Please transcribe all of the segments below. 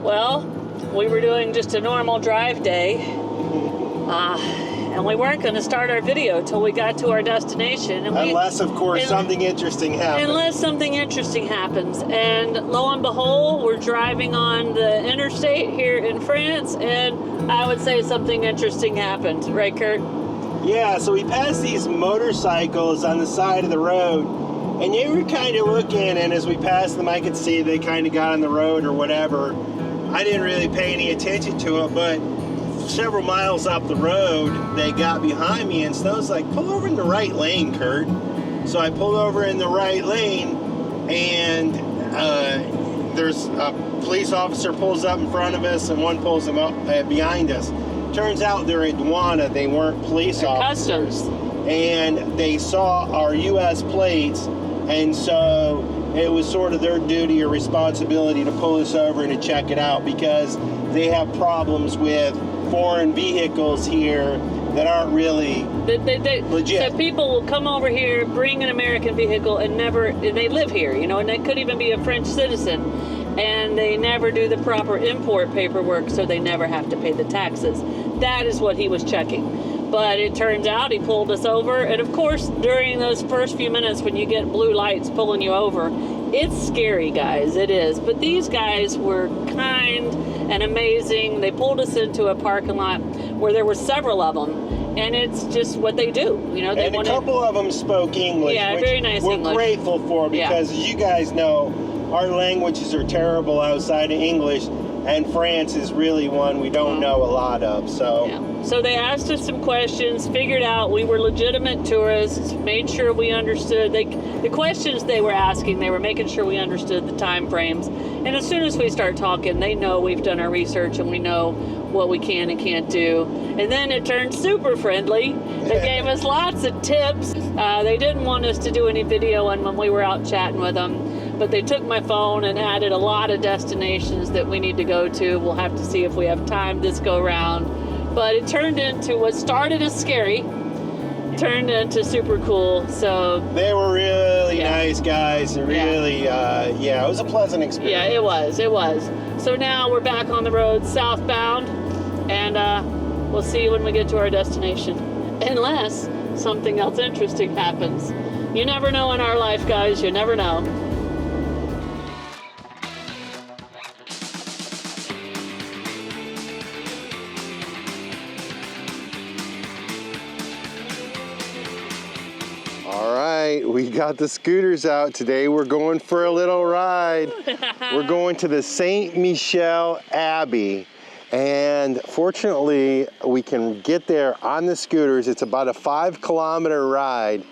Well, we were doing just a normal drive day, and we weren't going to start our video till we got to our destination. And unless, of course, something interesting happens. Unless something interesting happens. And lo and behold, we're driving on the interstate here in France, and I would say something interesting happened. Right, Kurt? Yeah, so we passed these motorcycles on the side of the road, and they were kind of looking, and as we passed them, I could see they kind of got on the road or whatever. I didn't really pay any attention to it, but several miles up the road, they got behind me, and Snow's like, pull over in the right lane, Kurt. So I pulled over in the right lane, and there's a police officer pulls up in front of us, and one pulls them up behind us. Turns out they're at Douane, they weren't police officers. Customs. And they saw our U.S. plates, and so it was sort of their duty or responsibility to pull us over and to check it out, because they have problems with foreign vehicles here that aren't really legit. So people will come over here, bring an American vehicle, and they live here, you know, and they could even be a French citizen, and they never do the proper import paperwork, so they never have to pay the taxes. That is what he was checking. But it turns out he pulled us over, and of course, during those first few minutes when you get blue lights pulling you over, it's scary, guys, it is. But these guys were kind and amazing. They pulled us into a parking lot where there were several of them, and it's just what they do. You know, a couple of them spoke English, yeah, which very nice we're English. Grateful for, because as you guys know, our languages are terrible outside of English, and France is really one we don't know a lot of. So. Yeah. So they asked us some questions, figured out we were legitimate tourists, made sure we understood. The questions they were asking, they were making sure we understood the time frames. And as soon as we start talking, they know we've done our research and we know what we can and can't do. And then it turned super friendly. They gave us lots of tips. They didn't want us to do any video when we were out chatting with them. But they took my phone and added a lot of destinations that we need to go to. We'll have to see if we have time this go round. But it turned into what started as scary, turned into super cool. So they were really nice guys, and really, it was a pleasant experience. Yeah, it was. So now we're back on the road southbound, and we'll see when we get to our destination, unless something else interesting happens. You never know in our life, guys. You never know. We got the scooters out today. We're going for a little ride. We're going to the Saint-Michel Abbey, and fortunately we can get there on the scooters. It's about a 5-kilometer ride,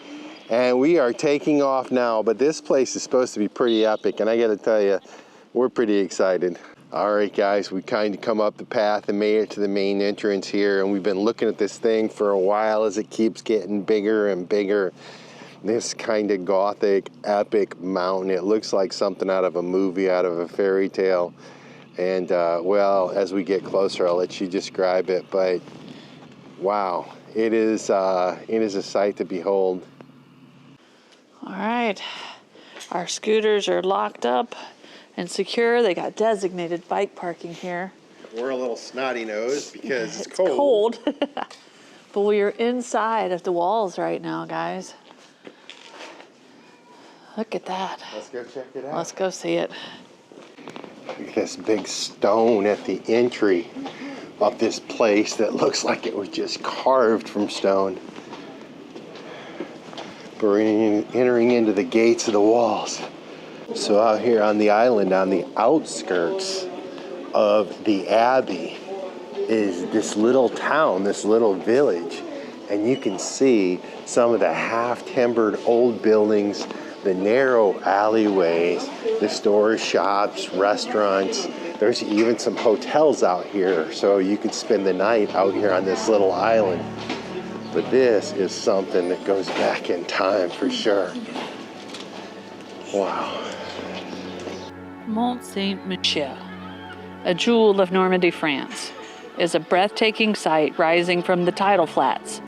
and we are taking off now. But this place is supposed to be pretty epic, and I gotta tell you, we're pretty excited. All right, guys, we kind of come up the path and made it to the main entrance here, and we've been looking at this thing for a while as it keeps getting bigger and bigger. This kind of gothic, epic mountain. It looks like something out of a movie, out of a fairy tale. And well, as we get closer, I'll let you describe it. But wow, it is a sight to behold. All right, our scooters are locked up and secure. They got designated bike parking here. We're a little snotty-nosed because it's cold. Cold. But we are inside of the walls right now, guys. Look at that. Let's go check it out. Let's go see it. Look at this big stone at the entry of this place that looks like it was just carved from stone. We're entering into the gates of the walls. So out here on the island, on the outskirts of the Abbey, is this little town, this little village. And you can see some of the half-timbered old buildings, the narrow alleyways, the stores, shops, restaurants. There's even some hotels out here, so you could spend the night out here on this little island. But this is something that goes back in time for sure. Wow. Mont Saint-Michel, a jewel of Normandy, France, is a breathtaking site rising from the tidal flats.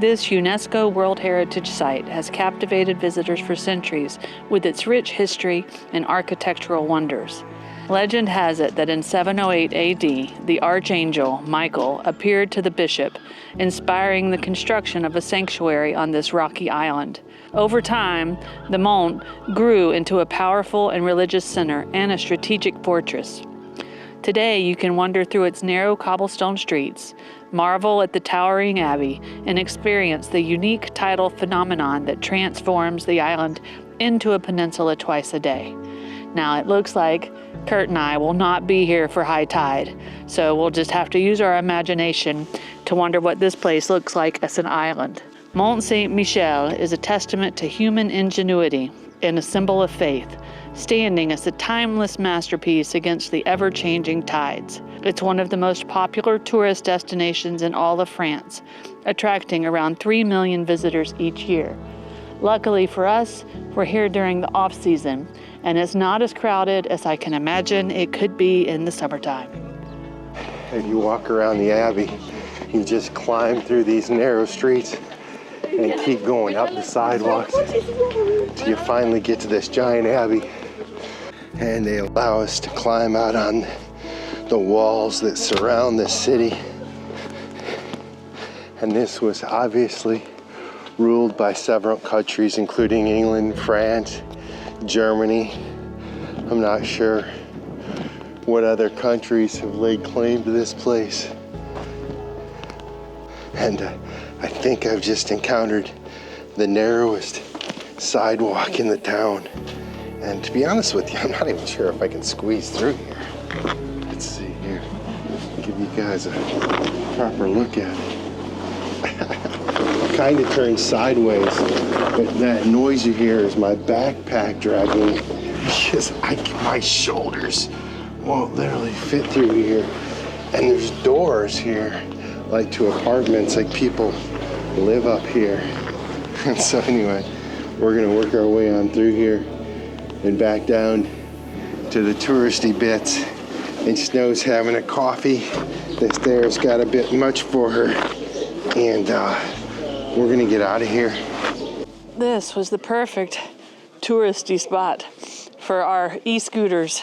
This UNESCO World Heritage Site has captivated visitors for centuries with its rich history and architectural wonders. Legend has it that in 708 AD, the archangel Michael appeared to the bishop, inspiring the construction of a sanctuary on this rocky island. Over time, the Mont grew into a powerful and religious center and a strategic fortress. Today, you can wander through its narrow cobblestone streets, marvel at the towering abbey, and experience the unique tidal phenomenon that transforms the island into a peninsula twice a day. Now, it looks like Curt and I will not be here for high tide, so we'll just have to use our imagination to wonder what this place looks like as an island. Mont Saint-Michel is a testament to human ingenuity and a symbol of faith, standing as a timeless masterpiece against the ever-changing tides. It's one of the most popular tourist destinations in all of France, attracting around 3 million visitors each year. Luckily for us, we're here during the off-season, and it's not as crowded as I can imagine it could be in the summertime. If you walk around the Abbey, you just climb through these narrow streets and keep going up the sidewalks till you finally get to this giant Abbey. And they allow us to climb out on the walls that surround the city. And this was obviously ruled by several countries, including England, France, Germany. I'm not sure what other countries have laid claim to this place. And I think I've just encountered the narrowest sidewalk in the town. And to be honest with you, I'm not even sure if I can squeeze through here. Let's see here. Give you guys a proper look at it. Kind of turned sideways, but that noise you hear is my backpack dragging because my shoulders won't literally fit through here. And there's doors here, like to apartments, like people live up here. And so anyway, we're gonna work our way on through here and back down to the touristy bits. And Snow's having a coffee. This there's got a bit much for her. And we're gonna get out of here. This was the perfect touristy spot for our e-scooters.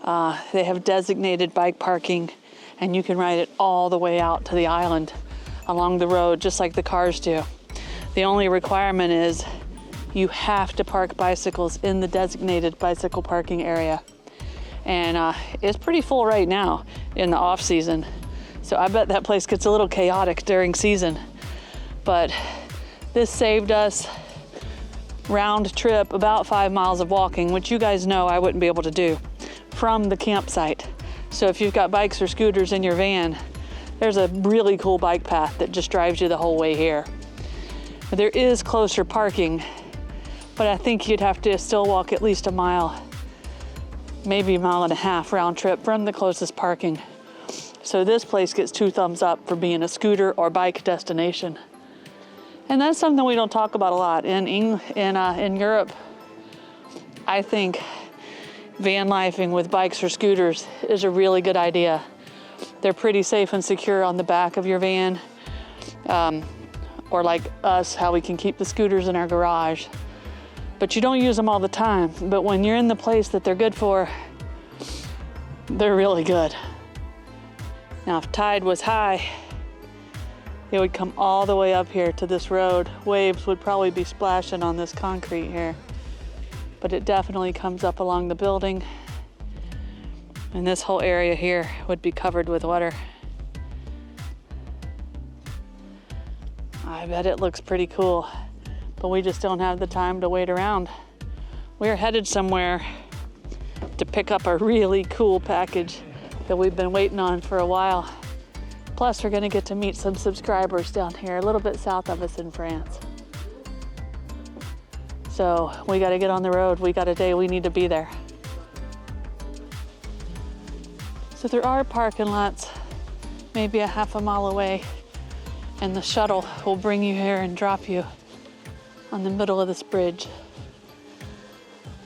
They have designated bike parking, and you can ride it all the way out to the island along the road, just like the cars do. The only requirement is you have to park bicycles in the designated bicycle parking area. And it's pretty full right now in the off season. So I bet that place gets a little chaotic during season. But this saved us round trip about 5 miles of walking, which you guys know I wouldn't be able to do from the campsite. So if you've got bikes or scooters in your van, there's a really cool bike path that just drives you the whole way here. There is closer parking, but I think you'd have to still walk at least a mile, maybe a mile and a half round trip from the closest parking. So this place gets 2 thumbs up for being a scooter or bike destination. And that's something we don't talk about a lot. In Europe, I think van lifing with bikes or scooters is a really good idea. They're pretty safe and secure on the back of your van. Or like us, how we can keep the scooters in our garage. But you don't use them all the time. But when you're in the place that they're good for, they're really good. Now, if tide was high, it would come all the way up here to this road. Waves would probably be splashing on this concrete here. But it definitely comes up along the building. And this whole area here would be covered with water. I bet it looks pretty cool, but we just don't have the time to wait around. We're headed somewhere to pick up a really cool package that we've been waiting on for a while. Plus, we're gonna get to meet some subscribers down here, a little bit south of us in France. So we gotta get on the road. We got a day, we need to be there. So there are parking lots, maybe a half a mile away, and the shuttle will bring you here and drop you on the middle of this bridge.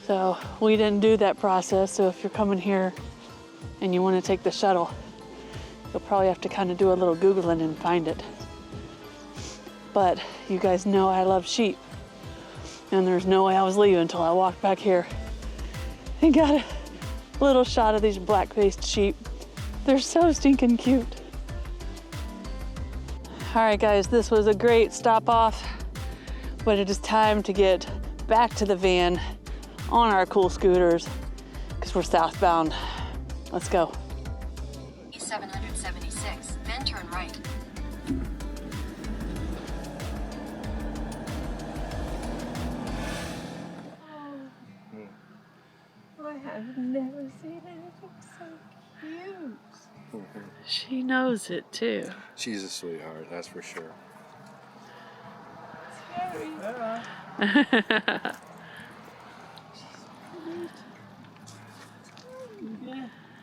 So we didn't do that process, so if you're coming here and you want to take the shuttle, you'll probably have to kind of do a little Googling and find it. But you guys know I love sheep, and there's no way I was leaving until I walked back here and got little shot of these black-faced sheep. They're so stinking cute. All right, guys, this was a great stop off, but it is time to get back to the van on our cool scooters because we're southbound. Let's go. 776, then turn right. I have never seen anything so cute. She knows it too. She's a sweetheart, that's for sure.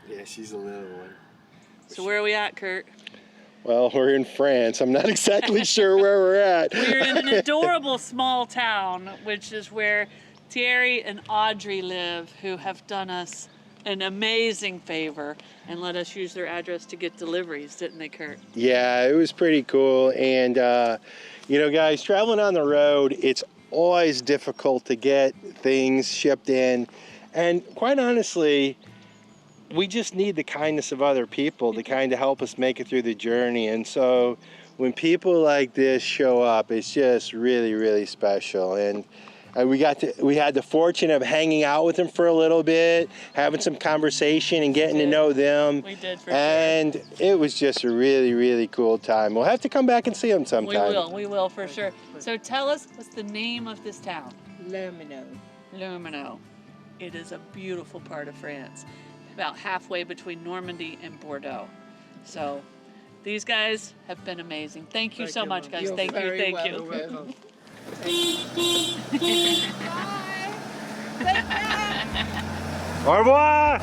Yeah, she's a little one. So where are we at, Kurt? Well, we're in France. I'm not exactly sure where we're at. We're in an adorable small town, which is where Thierry and Audrey live, who have done us an amazing favor and let us use their address to get deliveries, didn't they, Kurt? Yeah, it was pretty cool. And, you know, guys, traveling on the road, it's always difficult to get things shipped in. And quite honestly, we just need the kindness of other people to kind of help us make it through the journey. And so when people like this show up, it's just really, really special. And we had the fortune of hanging out with them for a little bit, having some conversation and getting to know them. We did, for and sure. It was just a really, really cool time. We'll have to come back and see them sometime. We will for sure. So tell us, what's the name of this town? Lumino. It is a beautiful part of France, about halfway between Normandy and Bordeaux. So these guys have been amazing. Thank you so much, guys. You're Thank you. very Thank you. welcome. Au revoir!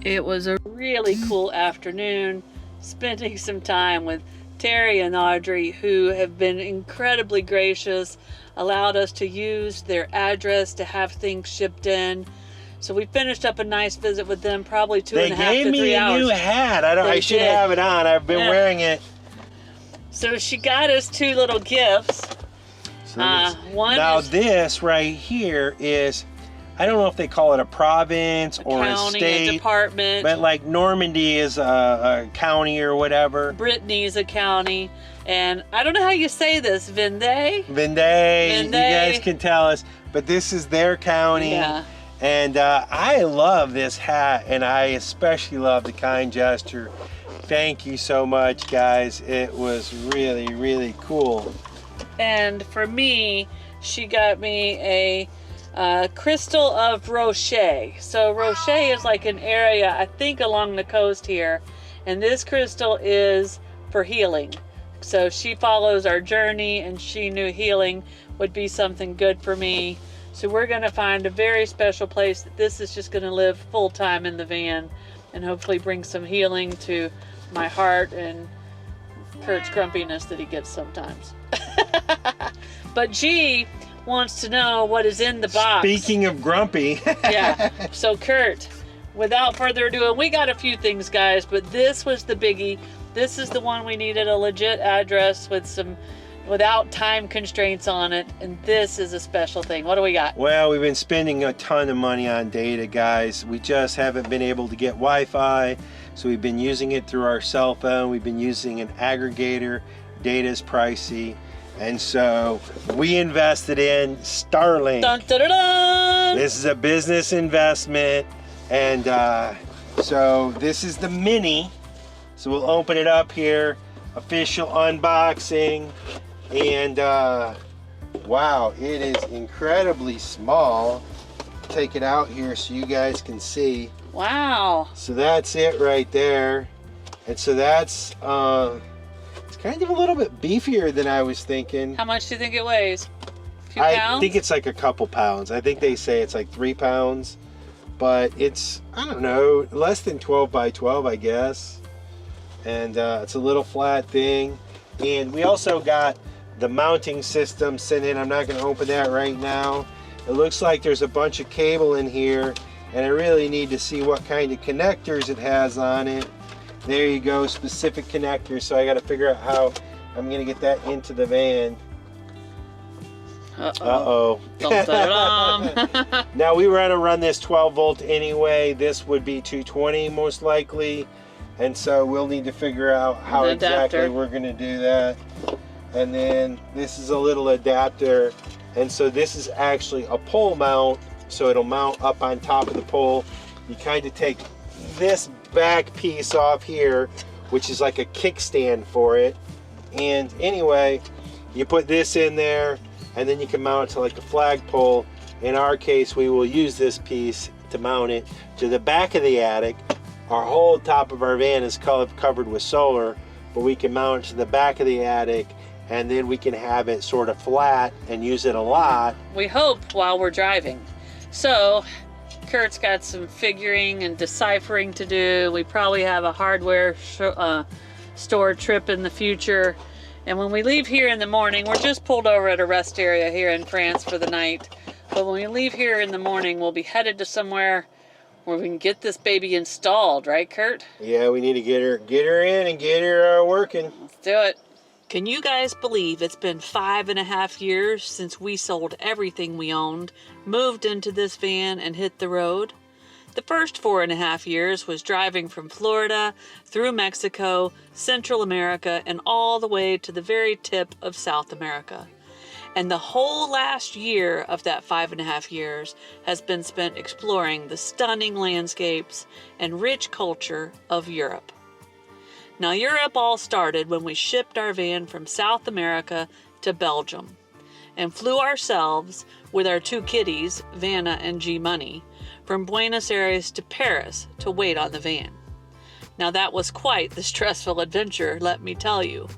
It was a really cool afternoon, spending some time with Terry and Audrey, who have been incredibly gracious, allowed us to use their address to have things shipped in. So we finished up a nice visit with them, probably 2.5 to 3 hours. They gave me a new hat. I should have it on. I've been wearing it. So she got us 2 little gifts. This right here is, I don't know if they call it a province or a state, a department. but like Normandy is a county or whatever. Brittany's a county, and I don't know how you say this, Vendée. You guys can tell us, but this is their county. Yeah. And I love this hat, and I especially love the kind gesture. Thank you so much, guys. It was really, really cool. And for me, she got me a crystal of Rocher. So Rocher is like an area, I think, along the coast here. And this crystal is for healing. So she follows our journey, and she knew healing would be something good for me. So we're going to find a very special place that this is just going to live full time in the van and hopefully bring some healing to my heart and Kurt's grumpiness that he gets sometimes. But G wants to know what is in the box. Speaking of grumpy. Yeah. So Kurt, without further ado, and we got a few things, guys, but this was the biggie. This is the one we needed, a legit address without time constraints on it, and this is a special thing. What do we got? Well, we've been spending a ton of money on data, guys. We just haven't been able to get Wi-Fi, so we've been using it through our cell phone. We've been using an aggregator. Data's pricey, and so we invested in Starlink. Dun, dun, dun, dun. This is a business investment, and so this is the mini. So we'll open it up here, official unboxing. And wow, it is incredibly small. Take it out here so you guys can see. Wow. So that's it right there. And so that's it's kind of a little bit beefier than I was thinking. How much do you think it weighs? A few pounds? I think it's like a couple pounds. I think they say it's like 3 pounds, but it's, I don't know, less than 12 by 12, I guess. And it's a little flat thing. And we also got the mounting system sent in. I'm not going to open that right now. It looks like there's a bunch of cable in here, and I really need to see what kind of connectors it has on it. There you go, specific connectors. So I got to figure out how I'm going to get that into the van. Uh-oh. Dum-da-dum. Now we were going to run this 12 volt anyway. This would be 220 most likely. And so we'll need to figure out how The exactly adapter. we're going to do that. And then this is a little adapter. And so this is actually a pole mount. So it'll mount up on top of the pole. You kind of take this back piece off here, which is like a kickstand for it. And anyway, you put this in there, and then you can mount it to like a flagpole. In our case, we will use this piece to mount it to the back of the attic. Our whole top of our van is covered with solar, but we can mount it to the back of the attic, and then we can have it sort of flat and use it a lot. We hope while we're driving. So, Kurt's got some figuring and deciphering to do. We probably have a hardware store trip in the future. And when we leave here in the morning, we're just pulled over at a rest area here in France for the night. But when we leave here in the morning, we'll be headed to somewhere where we can get this baby installed, right, Kurt? Yeah, we need to get her in and get her working. Let's do it. Can you guys believe it's been 5.5 years since we sold everything we owned, moved into this van, and hit the road? The first 4.5 years was driving from Florida, through Mexico, Central America, and all the way to the very tip of South America. And the whole last year of that 5.5 years has been spent exploring the stunning landscapes and rich culture of Europe. Now, Europe all started when we shipped our van from South America to Belgium and flew ourselves with our two kitties, Vanna and G Money, from Buenos Aires to Paris to wait on the van. Now, that was quite the stressful adventure, let me tell you.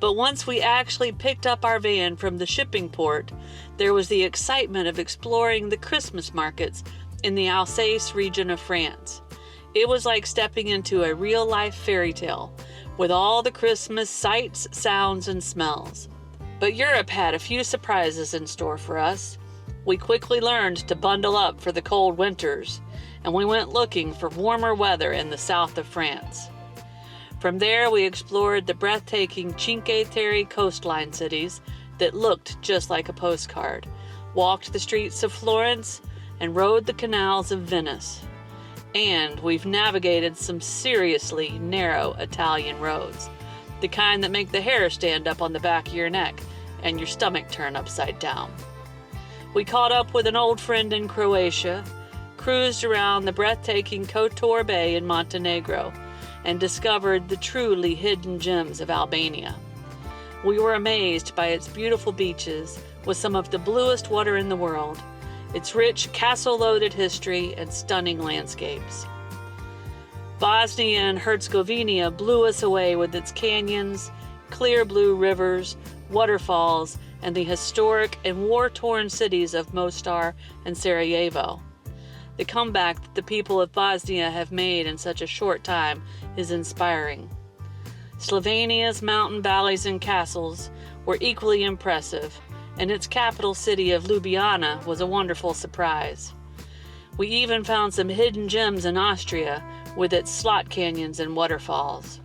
But once we actually picked up our van from the shipping port, there was the excitement of exploring the Christmas markets in the Alsace region of France. It was like stepping into a real-life fairy tale with all the Christmas sights, sounds, and smells. But Europe had a few surprises in store for us. We quickly learned to bundle up for the cold winters, and we went looking for warmer weather in the south of France. From there, we explored the breathtaking Cinque Terre coastline cities that looked just like a postcard, walked the streets of Florence, and rode the canals of Venice. And we've navigated some seriously narrow Italian roads, the kind that make the hair stand up on the back of your neck and your stomach turn upside down. We caught up with an old friend in Croatia, cruised around the breathtaking Kotor Bay in Montenegro, and discovered the truly hidden gems of Albania. We were amazed by its beautiful beaches with some of the bluest water in the world, its rich castle-loaded history, and stunning landscapes. Bosnia and Herzegovina blew us away with its canyons, clear blue rivers, waterfalls, and the historic and war-torn cities of Mostar and Sarajevo. The comeback that the people of Bosnia have made in such a short time is inspiring. Slovenia's mountain valleys and castles were equally impressive, and its capital city of Ljubljana was a wonderful surprise. We even found some hidden gems in Austria with its slot canyons and waterfalls.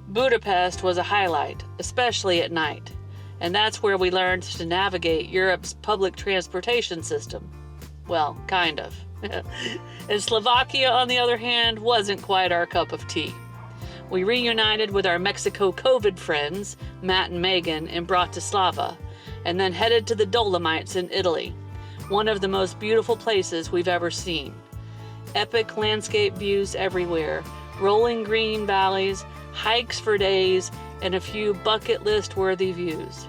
Budapest was a highlight, especially at night, and that's where we learned to navigate Europe's public transportation system. Well, kind of. And Slovakia, on the other hand, wasn't quite our cup of tea. We reunited with our Mexico COVID friends, Matt and Megan, in Bratislava, and then headed to the Dolomites in Italy, one of the most beautiful places we've ever seen. Epic landscape views everywhere, rolling green valleys, hikes for days, and a few bucket list worthy views.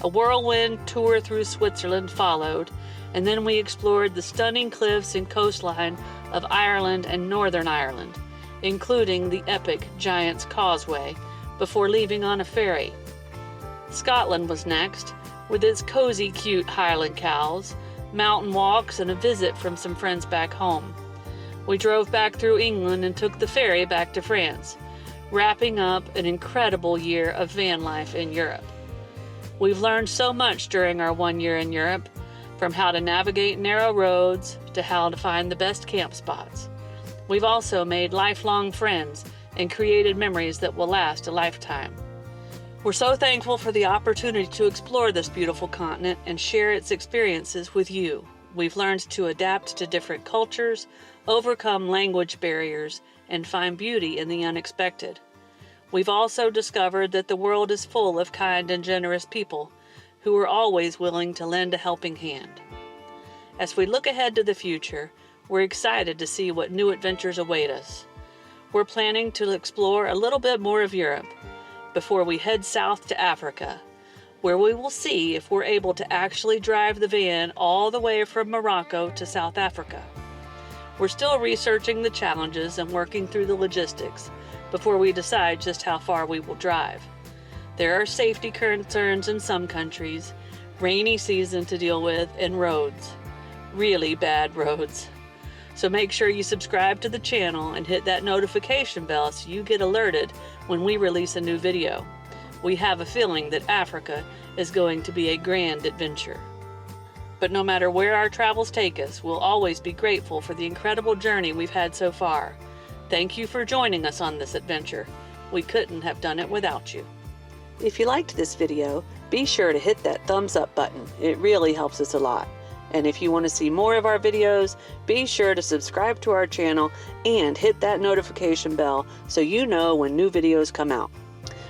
A whirlwind tour through Switzerland followed, and then we explored the stunning cliffs and coastline of Ireland and Northern Ireland, including the epic Giant's Causeway, before leaving on a ferry. Scotland was next, with its cozy, cute Highland cows, mountain walks, and a visit from some friends back home. We drove back through England and took the ferry back to France, wrapping up an incredible year of van life in Europe. We've learned so much during our 1 year in Europe, from how to navigate narrow roads to how to find the best camp spots. We've also made lifelong friends and created memories that will last a lifetime. We're so thankful for the opportunity to explore this beautiful continent and share its experiences with you. We've learned to adapt to different cultures, overcome language barriers, and find beauty in the unexpected. We've also discovered that the world is full of kind and generous people who are always willing to lend a helping hand. As we look ahead to the future, we're excited to see what new adventures await us. We're planning to explore a little bit more of Europe before we head south to Africa, where we will see if we're able to actually drive the van all the way from Morocco to South Africa. We're still researching the challenges and working through the logistics before we decide just how far we will drive. There are safety concerns in some countries, rainy season to deal with, and roads. Really bad roads. So make sure you subscribe to the channel and hit that notification bell so you get alerted when we release a new video. We have a feeling that Africa is going to be a grand adventure. But no matter where our travels take us, we'll always be grateful for the incredible journey we've had so far. Thank you for joining us on this adventure. We couldn't have done it without you. If you liked this video, be sure to hit that thumbs up button. It really helps us a lot. And if you want to see more of our videos, be sure to subscribe to our channel and hit that notification bell so you know when new videos come out.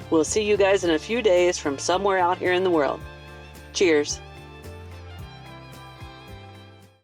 We'll see you guys in a few days from somewhere out here in the world. Cheers!